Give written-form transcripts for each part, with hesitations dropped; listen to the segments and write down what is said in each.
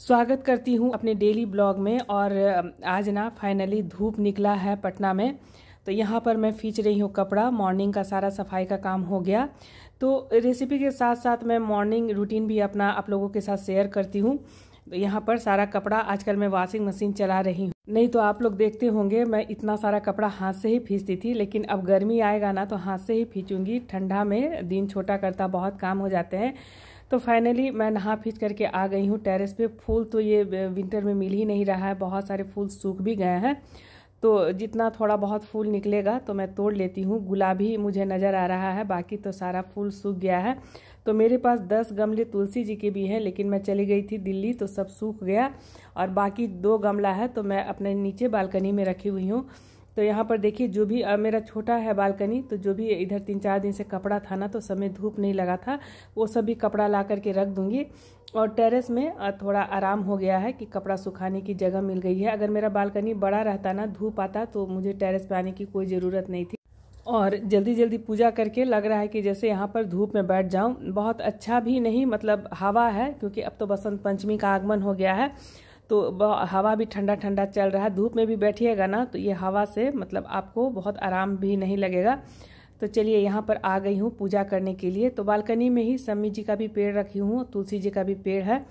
स्वागत करती हूँ अपने डेली ब्लॉग में। और आज ना फाइनली धूप निकला है पटना में, तो यहाँ पर मैं खींच रही हूँ कपड़ा। मॉर्निंग का सारा सफाई का काम हो गया, तो रेसिपी के साथ साथ मैं मॉर्निंग रूटीन भी अपना आप लोगों के साथ शेयर करती हूँ। तो यहाँ पर सारा कपड़ा आजकल मैं वॉशिंग मशीन चला रही हूँ, नहीं तो आप लोग देखते होंगे मैं इतना सारा कपड़ा हाथ से ही खींचती थी, लेकिन अब गर्मी आएगा ना तो हाथ से ही खींचूंगी। ठंडा में दिन छोटा करता बहुत काम हो जाते हैं। तो फाइनली मैं नहा खींच करके आ गई हूँ टेरेस पे। फूल तो ये विंटर में मिल ही नहीं रहा है, बहुत सारे फूल सूख भी गए हैं, तो जितना थोड़ा बहुत फूल निकलेगा तो मैं तोड़ लेती हूँ। गुलाबी मुझे नज़र आ रहा है, बाकी तो सारा फूल सूख गया है। तो मेरे पास 10 गमले तुलसी जी के भी हैं, लेकिन मैं चली गई थी दिल्ली तो सब सूख गया। और बाकी 2 गमला है तो मैं अपने नीचे बालकनी में रखी हुई हूँ। तो यहाँ पर देखिए, जो भी मेरा छोटा है बालकनी, तो जो भी इधर 3-4 दिन से कपड़ा था ना, तो सब में धूप नहीं लगा था, वो सब भी कपड़ा ला करके रख दूंगी। और टेरेस में थोड़ा आराम हो गया है कि कपड़ा सुखाने की जगह मिल गई है। अगर मेरा बालकनी बड़ा रहता ना, धूप आता, तो मुझे टेरेस पे आने की कोई ज़रूरत नहीं थी। और जल्दी जल्दी पूजा करके लग रहा है कि जैसे यहाँ पर धूप में बैठ जाऊँ। बहुत अच्छा भी नहीं, मतलब हवा है, क्योंकि अब तो बसंत पंचमी का आगमन हो गया है, तो हवा भी ठंडा ठंडा चल रहा है। धूप में भी बैठिएगा ना तो ये हवा से मतलब आपको बहुत आराम भी नहीं लगेगा। तो चलिए, यहाँ पर आ गई हूँ पूजा करने के लिए। तो बालकनी में ही शमी जी का भी पेड़ रखी हूँ, तुलसी जी का भी पेड़ है,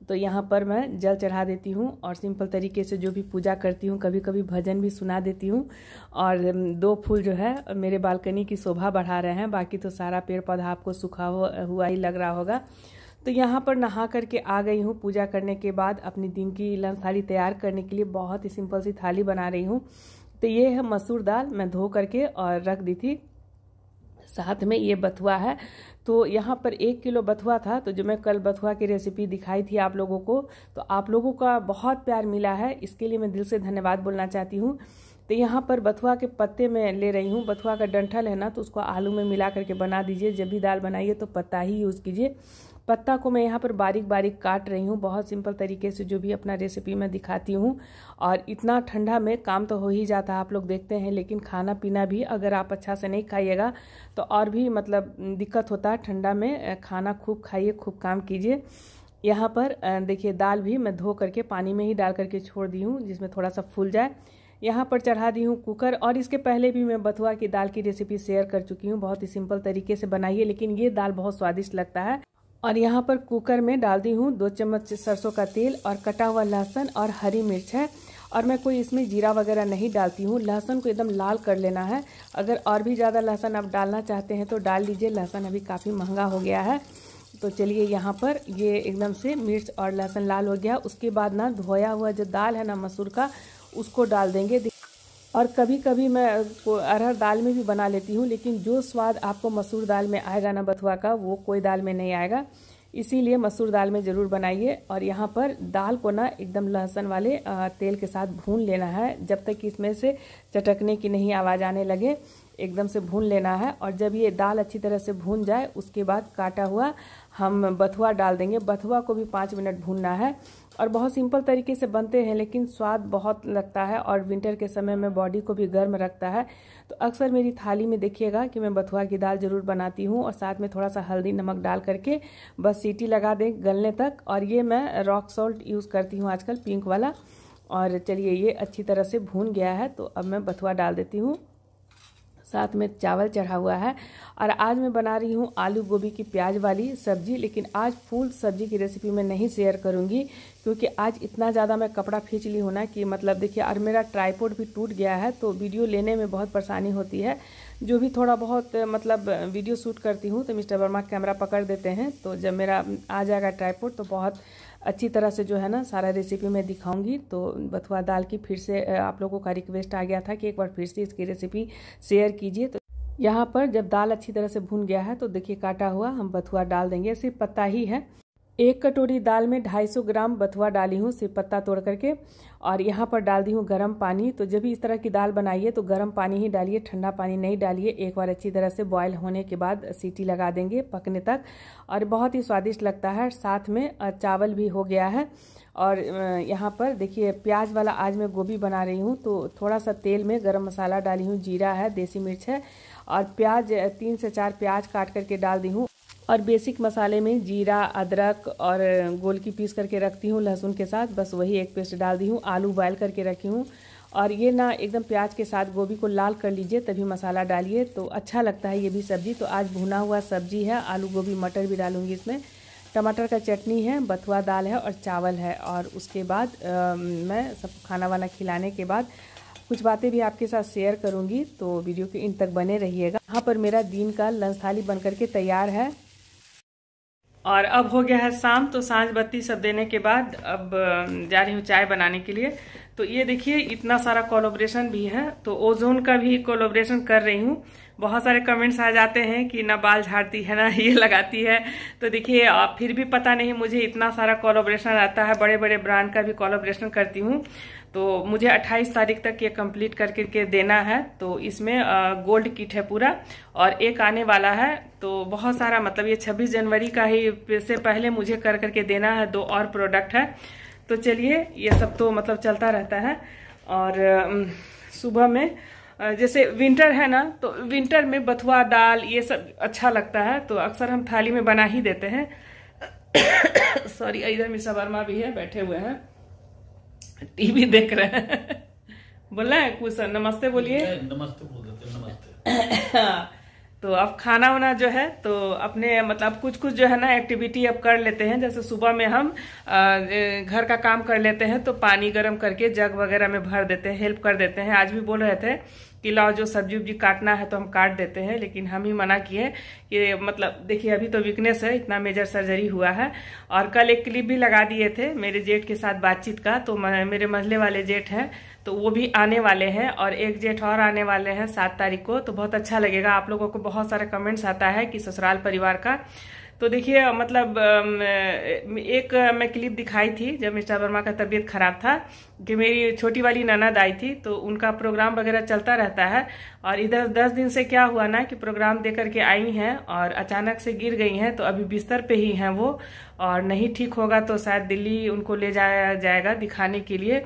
तो यहाँ पर मैं जल चढ़ा देती हूँ। और सिंपल तरीके से जो भी पूजा करती हूँ, कभी कभी भजन भी सुना देती हूँ। और 2 फूल जो है मेरे बालकनी की शोभा बढ़ा रहे हैं, बाकी तो सारा पेड़ पौधा आपको सूखा हुआ ही लग रहा होगा। तो यहाँ पर नहा करके आ गई हूँ। पूजा करने के बाद अपनी दिन की लंच थाली तैयार करने के लिए बहुत ही सिंपल सी थाली बना रही हूँ। तो ये है मसूर दाल, मैं धो करके और रख दी थी। साथ में ये बथुआ है। तो यहाँ पर 1 किलो बथुआ था, तो जो मैं कल बथुआ की रेसिपी दिखाई थी आप लोगों को, तो आप लोगों का बहुत प्यार मिला है, इसके लिए मैं दिल से धन्यवाद बोलना चाहती हूँ। तो यहाँ पर बथुआ के पत्ते में ले रही हूँ। बथुआ का डंठल है ना, तो उसको आलू में मिला करके बना दीजिए। जब भी दाल बनाइए तो पत्ता ही यूज़ कीजिए। पत्ता को मैं यहाँ पर बारीक बारीक काट रही हूँ, बहुत सिंपल तरीके से जो भी अपना रेसिपी मैं दिखाती हूँ। और इतना ठंडा में काम तो हो ही जाता है, आप लोग देखते हैं, लेकिन खाना पीना भी अगर आप अच्छा से नहीं खाइएगा तो और भी मतलब दिक्कत होता है। ठंडा में खाना खूब खाइए, खूब काम कीजिए। यहाँ पर देखिए, दाल भी मैं धो करके पानी में ही डाल करके छोड़ दी हूँ, जिसमें थोड़ा सा फूल जाए। यहाँ पर चढ़ा दी हूँ कुकर। और इसके पहले भी मैं बथुआ की दाल की रेसिपी शेयर कर चुकी हूँ, बहुत ही सिंपल तरीके से बनाइए, लेकिन ये दाल बहुत स्वादिष्ट लगता है। और यहाँ पर कुकर में डाल दी हूँ 2 चम्मच सरसों का तेल और कटा हुआ लहसुन और हरी मिर्च है। और मैं कोई इसमें जीरा वगैरह नहीं डालती हूँ। लहसुन को एकदम लाल कर लेना है। अगर और भी ज़्यादा लहसुन आप डालना चाहते हैं तो डाल लीजिए, लहसुन अभी काफ़ी महंगा हो गया है। तो चलिए, यहाँ पर ये एकदम से मिर्च और लहसुन लाल हो गया। उसके बाद ना धोया हुआ जो दाल है ना मसूर का, उसको डाल देंगे। और कभी कभी मैं अरहर दाल में भी बना लेती हूँ, लेकिन जो स्वाद आपको मसूर दाल में आएगा ना बथुआ का, वो कोई दाल में नहीं आएगा, इसीलिए मसूर दाल में ज़रूर बनाइए। और यहाँ पर दाल को ना एकदम लहसुन वाले तेल के साथ भून लेना है, जब तक कि इसमें से चटकने की नहीं आवाज़ आने लगे, एकदम से भून लेना है। और जब ये दाल अच्छी तरह से भून जाए, उसके बाद काटा हुआ हम बथुआ डाल देंगे। बथुआ को भी 5 मिनट भूनना है। और बहुत सिंपल तरीके से बनते हैं, लेकिन स्वाद बहुत लगता है, और विंटर के समय में बॉडी को भी गर्म रखता है। तो अक्सर मेरी थाली में देखिएगा कि मैं बथुआ की दाल ज़रूर बनाती हूँ, और साथ में थोड़ा सा हल्दी नमक डाल करके बस सीटी लगा दें गलने तक। और ये मैं रॉक सॉल्ट यूज़ करती हूँ आजकल, पिंक वाला। और चलिए, ये अच्छी तरह से भून गया है, तो अब मैं बथुआ डाल देती हूँ। साथ में चावल चढ़ा हुआ है। और आज मैं बना रही हूँ आलू गोभी की प्याज वाली सब्जी, लेकिन आज फुल सब्जी की रेसिपी मैं नहीं शेयर करूँगी, क्योंकि आज इतना ज़्यादा मैं कपड़ा खींच ली हूँ ना कि मतलब देखिए, और मेरा ट्राइपॉड भी टूट गया है, तो वीडियो लेने में बहुत परेशानी होती है। जो भी थोड़ा बहुत मतलब वीडियो शूट करती हूँ तो मिस्टर वर्मा कैमरा पकड़ देते हैं, तो जब मेरा आ जाएगा ट्राइपॉड तो बहुत अच्छी तरह से जो है ना सारा रेसिपी मैं दिखाऊंगी। तो बथुआ दाल की फिर से आप लोगों का रिक्वेस्ट आ गया था कि एक बार फिर से इसकी रेसिपी शेयर कीजिए। तो यहाँ पर जब दाल अच्छी तरह से भून गया है, तो देखिए काटा हुआ हम बथुआ डाल देंगे। सिर्फ पत्ता ही है। 1 कटोरी दाल में 250 ग्राम बथुआ डाली हूँ, सिर्फ पत्ता तोड़ करके। और यहाँ पर डाल दी हूँ गर्म पानी। तो जब भी इस तरह की दाल बनाइए तो गर्म पानी ही डालिए, ठंडा पानी नहीं डालिए। एक बार अच्छी तरह से बॉयल होने के बाद सीटी लगा देंगे पकने तक, और बहुत ही स्वादिष्ट लगता है। साथ में चावल भी हो गया है। और यहाँ पर देखिए, प्याज वाला आज मैं गोभी बना रही हूँ, तो थोड़ा सा तेल में गरम मसाला डाली हूँ, जीरा है, देसी मिर्च है, और प्याज 3 से 4 प्याज काट करके डाल दी हूँ। और बेसिक मसाले में जीरा, अदरक और गोल की पीस करके रखती हूँ लहसुन के साथ, बस वही एक पेस्ट डाल दी हूँ। आलू बॉयल करके रखी हूँ। और ये ना एकदम प्याज के साथ गोभी को लाल कर लीजिए तभी मसाला डालिए, तो अच्छा लगता है ये भी सब्ज़ी। तो आज भुना हुआ सब्जी है, आलू गोभी मटर भी डालूंगी इसमें। टमाटर का चटनी है, बथुआ दाल है और चावल है। और उसके बाद मैं सब खाना वाना खिलाने के बाद कुछ बातें भी आपके साथ शेयर करूंगी, तो वीडियो के इन तक बने रहिएगा। यहाँ पर मेरा दिन का लंच थाली बन करके तैयार है। और अब हो गया है शाम, तो सांझ बत्ती सब देने के बाद अब जा रही हूँ चाय बनाने के लिए। तो ये देखिए इतना सारा कोलैबोरेशन भी है, तो ओजोन का भी कोलैबोरेशन कर रही हूँ। बहुत सारे कमेंट्स आ जाते हैं कि ना बाल झाड़ती है ना ये लगाती है, तो देखिए फिर भी पता नहीं मुझे इतना सारा कोलैबोरेशन आता है, बड़े बड़े ब्रांड का भी कोलैबोरेशन करती हूँ। तो मुझे 28 तारीख तक ये कंप्लीट करके देना है। तो इसमें गोल्ड किट है पूरा, और एक आने वाला है। तो बहुत सारा मतलब ये 26 जनवरी का ही से पहले मुझे कर करके देना है। 2 और प्रोडक्ट है। तो चलिए ये सब तो मतलब चलता रहता है। और सुबह में जैसे विंटर है ना, तो विंटर में बथुआ दाल ये सब अच्छा लगता है, तो अक्सर हम थाली में बना ही देते हैं। सॉरी, इधर मिसा वर्मा भी है, बैठे हुए हैं, टीवी देख रहे हैं। बोलना है कुछ? नमस्ते बोलिए। नमस्ते बोल देते, नमस्ते। तो अब खाना वाना जो है तो अपने मतलब कुछ कुछ जो है ना एक्टिविटी अब कर लेते हैं। जैसे सुबह में हम घर का काम कर लेते हैं, तो पानी गर्म करके जग वगैरह में भर देते हैं, हेल्प कर देते हैं। आज भी बोल रहे थे कि लाओ जो सब्जी उब्जी काटना है तो हम काट देते हैं, लेकिन हम ही मना किए कि मतलब देखिए अभी तो वीकनेस है, इतना मेजर सर्जरी हुआ है। और कल एक क्लिप भी लगा दिए थे मेरे जेठ के साथ बातचीत का, तो मेरे मझले वाले जेठ हैं तो वो भी आने वाले हैं, और एक जेठ और आने वाले हैं 7 तारीख को। तो बहुत अच्छा लगेगा। आप लोगों को बहुत सारे कमेंट्स आता है कि ससुराल परिवार का। तो देखिए मतलब एक मैं क्लिप दिखाई थी जब मिस्टर वर्मा का तबीयत खराब था, कि मेरी छोटी वाली ननद आई थी, तो उनका प्रोग्राम वगैरह चलता रहता है। और इधर 10 दिन से क्या हुआ ना कि प्रोग्राम दे करके आई हैं और अचानक से गिर गई हैं, तो अभी बिस्तर पे ही हैं वो, और नहीं ठीक होगा तो शायद दिल्ली उनको ले जाया जाएगा दिखाने के लिए।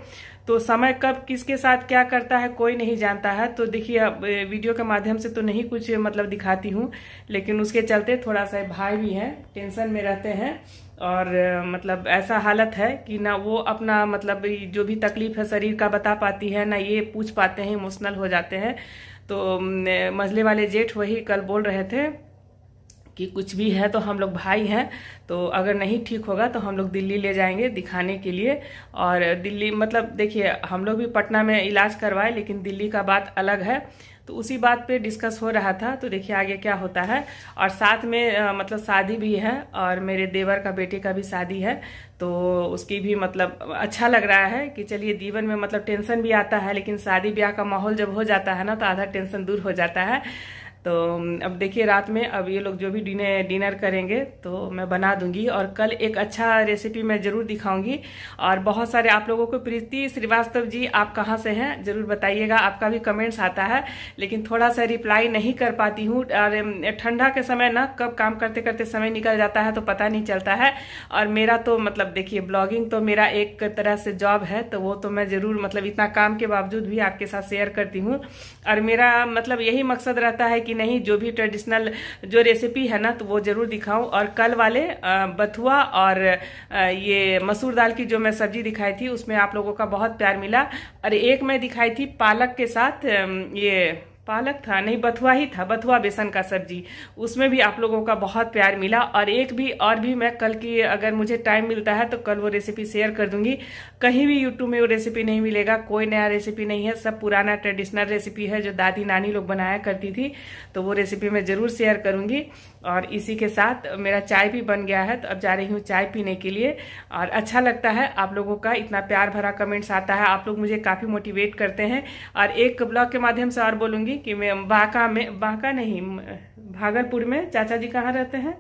तो समय कब किसके साथ क्या करता है कोई नहीं जानता है। तो देखिए वीडियो के माध्यम से तो नहीं कुछ मतलब दिखाती हूँ, लेकिन उसके चलते थोड़ा सा भाई भी हैं, टेंशन में रहते हैं। और मतलब ऐसा हालत है कि ना वो अपना मतलब जो भी तकलीफ है शरीर का बता पाती है, ना ये पूछ पाते हैं, इमोशनल हो जाते हैं। तो मझले वाले जेठ वही कल बोल रहे थे कि कुछ भी है तो हम लोग भाई हैं, तो अगर नहीं ठीक होगा तो हम लोग दिल्ली ले जाएंगे दिखाने के लिए। और दिल्ली मतलब देखिए हम लोग भी पटना में इलाज करवाए, लेकिन दिल्ली का बात अलग है। तो उसी बात पे डिस्कस हो रहा था, तो देखिए आगे क्या होता है। और साथ में मतलब शादी भी है, और मेरे देवर का बेटे का भी शादी है, तो उसकी भी मतलब अच्छा लग रहा है कि चलिए जीवन में मतलब टेंशन भी आता है, लेकिन शादी ब्याह का माहौल जब हो जाता है ना तो आधा टेंशन दूर हो जाता है। तो अब देखिए रात में अब ये लोग जो भी डिनर करेंगे तो मैं बना दूंगी, और कल एक अच्छा रेसिपी मैं जरूर दिखाऊंगी। और बहुत सारे आप लोगों को, प्रीति श्रीवास्तव जी आप कहाँ से हैं जरूर बताइएगा, आपका भी कमेंट्स आता है, लेकिन थोड़ा सा रिप्लाई नहीं कर पाती हूँ। और ठंडा के समय ना कब काम करते करते समय निकल जाता है तो पता नहीं चलता है। और मेरा तो मतलब देखिए ब्लॉगिंग तो मेरा एक तरह से जॉब है, तो वो तो मैं जरूर मतलब इतना काम के बावजूद भी आपके साथ शेयर करती हूँ। और मेरा मतलब यही मकसद रहता है कि नहीं जो भी ट्रेडिशनल जो रेसिपी है ना तो वो जरूर दिखाऊं। और कल वाले बथुआ और ये मसूर दाल की जो मैं सब्जी दिखाई थी उसमें आप लोगों का बहुत प्यार मिला। और एक मैं दिखाई थी पालक के साथ, ये पालक था नहीं बथुआ ही था, बथुआ बेसन का सब्जी, उसमें भी आप लोगों का बहुत प्यार मिला। और एक भी और भी मैं कल की अगर मुझे टाइम मिलता है तो कल वो रेसिपी शेयर कर दूंगी। कहीं भी यूट्यूब में वो रेसिपी नहीं मिलेगा, कोई नया रेसिपी नहीं है, सब पुराना ट्रेडिशनल रेसिपी है जो दादी नानी लोग बनाया करती थी, तो वो रेसिपी मैं जरूर शेयर करूंगी। और इसी के साथ मेरा चाय भी बन गया है, तो अब जा रही हूँ चाय पीने के लिए। और अच्छा लगता है आप लोगों का इतना प्यार भरा कमेंट्स आता है, आप लोग मुझे काफी मोटिवेट करते हैं। और एक ब्लॉग के माध्यम से और बोलूंगी कि मैं बांका नहीं भागलपुर में, चाचा जी कहाँ रहते हैं?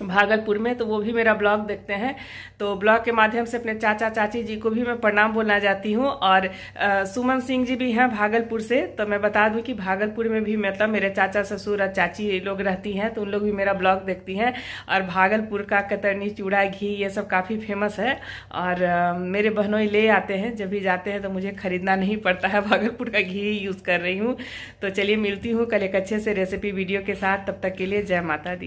भागलपुर में, तो वो भी मेरा ब्लॉग देखते हैं। तो ब्लॉग के माध्यम से अपने चाचा चाची जी को भी मैं प्रणाम बोलना चाहती हूँ। और सुमन सिंह जी भी हैं भागलपुर से, तो मैं बता दूं कि भागलपुर में भी मतलब मेरे चाचा ससुर और चाची लोग रहती हैं, तो उन लोग भी मेरा ब्लॉग देखती हैं। और भागलपुर का कतरनी चूड़ा घी ये सब काफ़ी फेमस है, और मेरे बहनोई ले आते हैं, जब भी जाते हैं तो मुझे खरीदना नहीं पड़ता है, भागलपुर का घी यूज़ कर रही हूँ। तो चलिए मिलती हूँ कल एक अच्छे से रेसिपी वीडियो के साथ, तब तक के लिए जय माता दी।